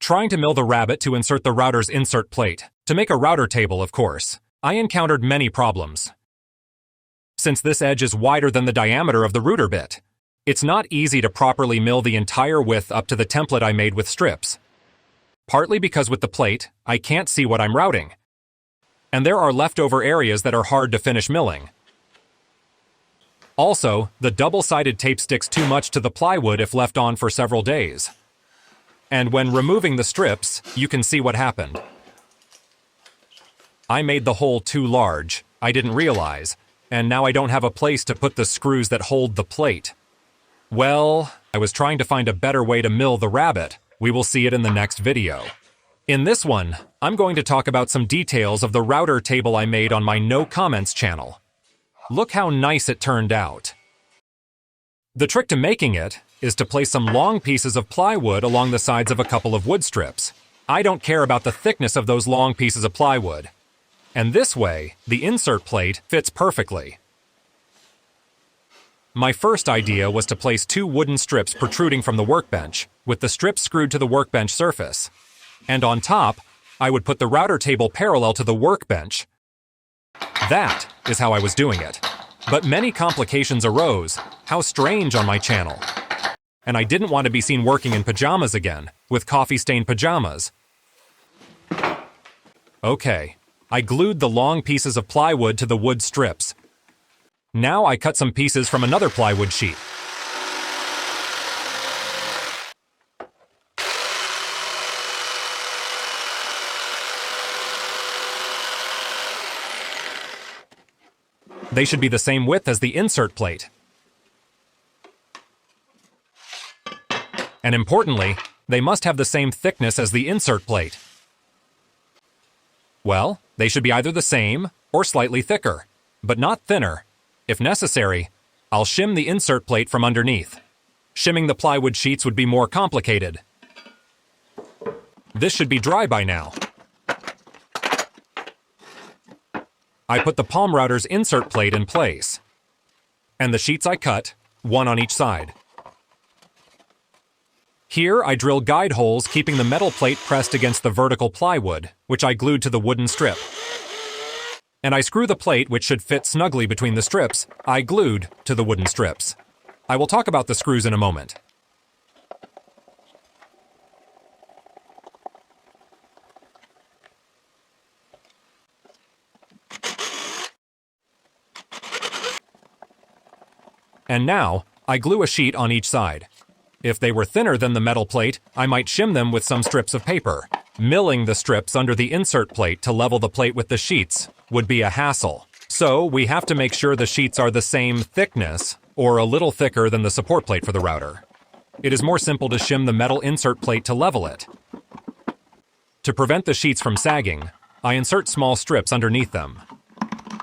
trying to mill the rabbet to insert the router's insert plate, to make a router table, of course, I encountered many problems. Since this edge is wider than the diameter of the router bit, it's not easy to properly mill the entire width up to the template I made with strips. Partly because with the plate, I can't see what I'm routing. And there are leftover areas that are hard to finish milling. Also, the double-sided tape sticks too much to the plywood if left on for several days. And when removing the strips, you can see what happened. I made the hole too large, I didn't realize, and now I don't have a place to put the screws that hold the plate. Well, I was trying to find a better way to mill the rabbet. We will see it in the next video. In this one, I'm going to talk about some details of the router table I made on my No Comments channel. Look how nice it turned out. The trick to making it is to place some long pieces of plywood along the sides of a couple of wood strips. I don't care about the thickness of those long pieces of plywood. And this way, the insert plate fits perfectly. My first idea was to place 2 wooden strips protruding from the workbench, with the strips screwed to the workbench surface. And on top, I would put the router table parallel to the workbench. That is how I was doing it. But many complications arose. How strange on my channel. And I didn't want to be seen working in pajamas again, with coffee-stained pajamas. Okay, I glued the long pieces of plywood to the wood strips. Now I cut some pieces from another plywood sheet. They should be the same width as the insert plate. And importantly, they must have the same thickness as the insert plate. Well, they should be either the same or slightly thicker, but not thinner. If necessary, I'll shim the insert plate from underneath. Shimming the plywood sheets would be more complicated. This should be dry by now. I put the palm router's insert plate in place. And the sheets I cut, one on each side. Here I drill guide holes keeping the metal plate pressed against the vertical plywood, which I glued to the wooden strip. And I screw the plate, which should fit snugly between the strips, I glued to the wooden strips. I will talk about the screws in a moment. And now, I glue a sheet on each side. If they were thinner than the metal plate, I might shim them with some strips of paper. Milling the strips under the insert plate to level the plate with the sheets would be a hassle. So we have to make sure the sheets are the same thickness, or a little thicker than the support plate for the router. It is more simple to shim the metal insert plate to level it. To prevent the sheets from sagging, I insert small strips underneath them.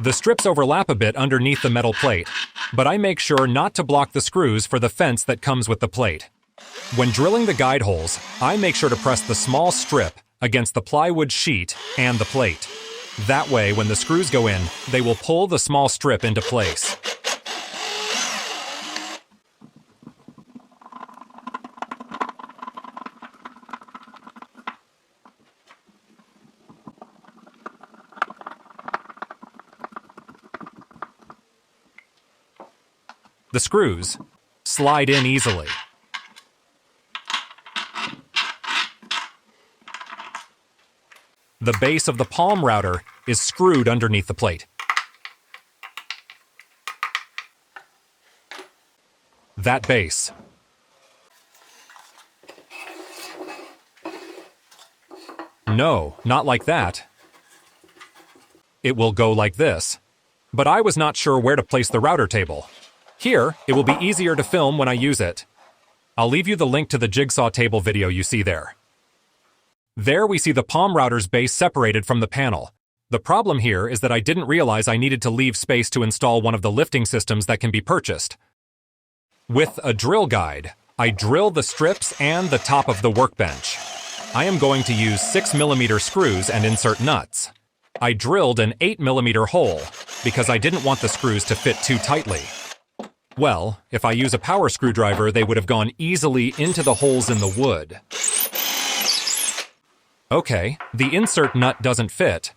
The strips overlap a bit underneath the metal plate, but I make sure not to block the screws for the fence that comes with the plate. When drilling the guide holes, I make sure to press the small strip against the plywood sheet and the plate. That way, when the screws go in, they will pull the small strip into place. The screws slide in easily. The base of the palm router is screwed underneath the plate. That base. No, not like that. It will go like this. But I was not sure where to place the router table. Here, it will be easier to film when I use it. I'll leave you the link to the jigsaw table video you see there. There we see the palm router's base separated from the panel. The problem here is that I didn't realize I needed to leave space to install one of the lifting systems that can be purchased. With a drill guide, I drill the strips and the top of the workbench. I am going to use 6mm screws and insert nuts. I drilled an 8mm hole because I didn't want the screws to fit too tightly. Well, if I use a power screwdriver, they would have gone easily into the holes in the wood. Okay, the insert nut doesn't fit.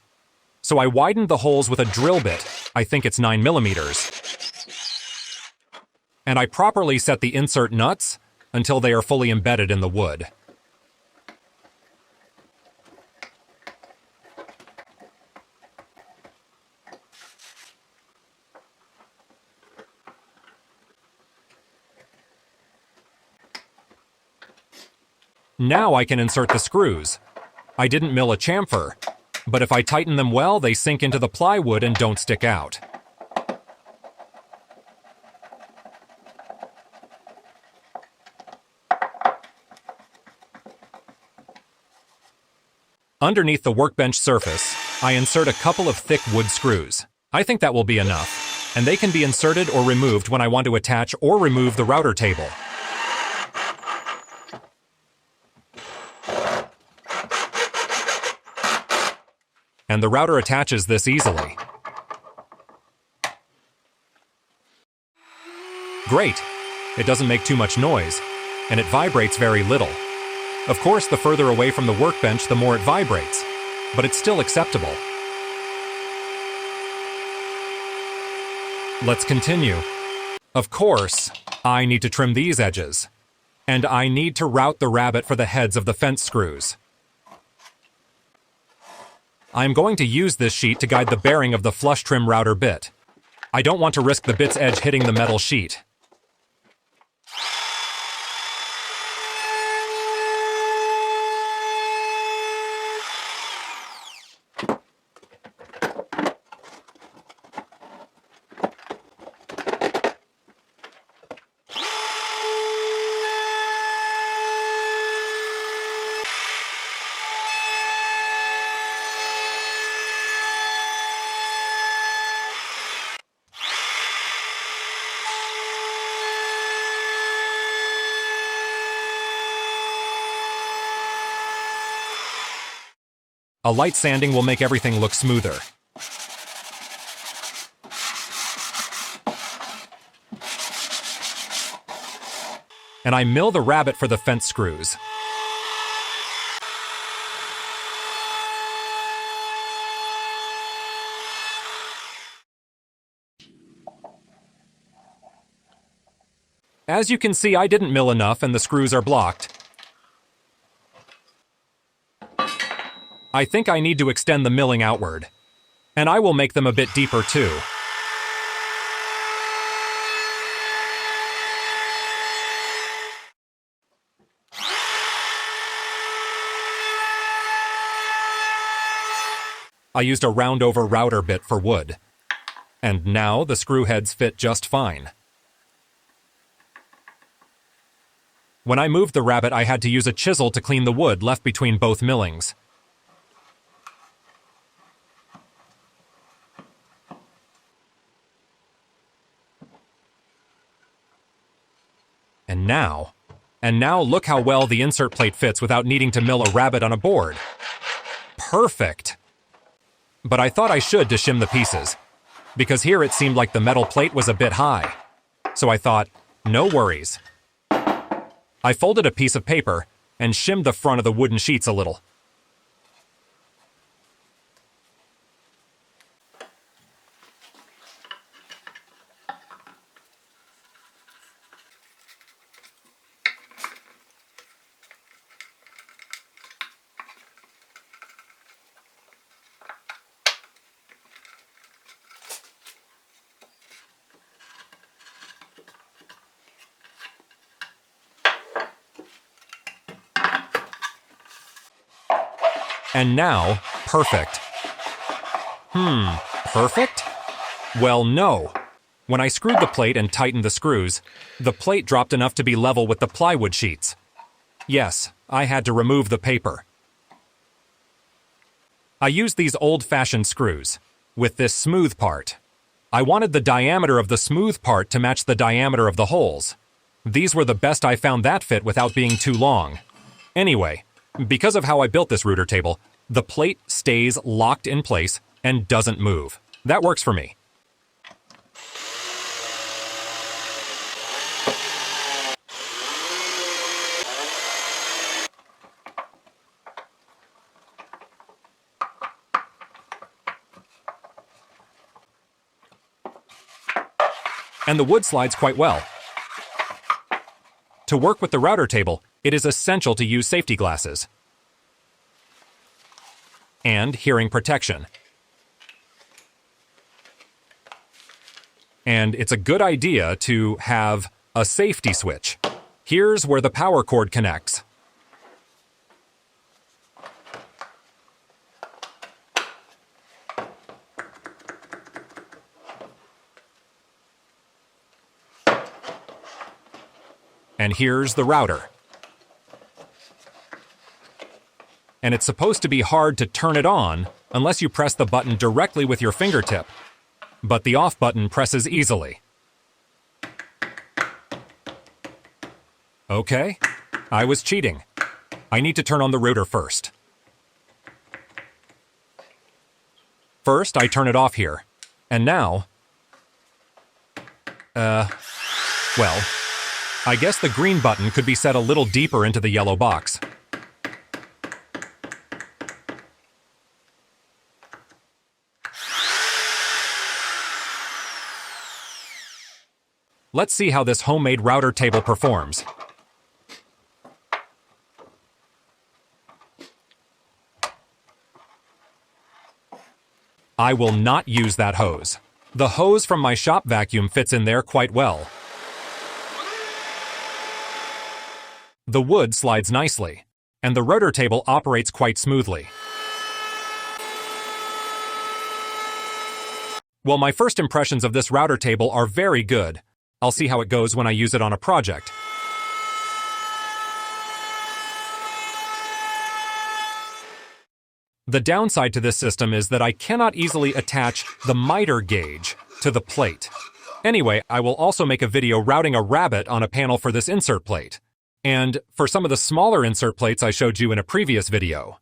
So I widened the holes with a drill bit, I think it's 9 millimeters. And I properly set the insert nuts until they are fully embedded in the wood. Now I can insert the screws. I didn't mill a chamfer, but if I tighten them well, they sink into the plywood and don't stick out. Underneath the workbench surface, I insert a couple of thick wood screws. I think that will be enough, and they can be inserted or removed when I want to attach or remove the router table. And the router attaches this easily. Great! It doesn't make too much noise, and it vibrates very little. Of course, the further away from the workbench, the more it vibrates, but it's still acceptable. Let's continue. Of course, I need to trim these edges, and I need to route the rabbet for the heads of the fence screws. I'm going to use this sheet to guide the bearing of the flush trim router bit. I don't want to risk the bit's edge hitting the metal sheet. A light sanding will make everything look smoother. And I mill the rabbet for the fence screws. As you can see, I didn't mill enough and the screws are blocked. I think I need to extend the milling outward, and I will make them a bit deeper too. I used a round-over router bit for wood, and now the screw heads fit just fine. When I moved the rabbet, I had to use a chisel to clean the wood left between both millings. And now look how well the insert plate fits without needing to mill a rabbet on a board. Perfect! But I thought I should to shim the pieces, because here it seemed like the metal plate was a bit high. So I thought, no worries. I folded a piece of paper and shimmed the front of the wooden sheets a little. And now, perfect. Perfect? Well, no. When I screwed the plate and tightened the screws, the plate dropped enough to be level with the plywood sheets. Yes, I had to remove the paper. I used these old-fashioned screws, with this smooth part. I wanted the diameter of the smooth part to match the diameter of the holes. These were the best I found that fit without being too long. Anyway, because of how I built this router table, the plate stays locked in place and doesn't move. That works for me. and the wood slides quite well. To work with the router table, it is essential to use safety glasses and hearing protection. And it's a good idea to have a safety switch. Here's where the power cord connects. And here's the router. And it's supposed to be hard to turn it on unless you press the button directly with your fingertip. But the off button presses easily. Okay, I was cheating. I need to turn on the router first. First, I turn it off here. And now... well, I guess the green button could be set a little deeper into the yellow box. Let's see how this homemade router table performs. I will not use that hose. The hose from my shop vacuum fits in there quite well. The wood slides nicely, and the router table operates quite smoothly. Well, my first impressions of this router table are very good. I'll see how it goes when I use it on a project. The downside to this system is that I cannot easily attach the miter gauge to the plate. Anyway, I will also make a video routing a rabbet on a panel for this insert plate, and for some of the smaller insert plates I showed you in a previous video.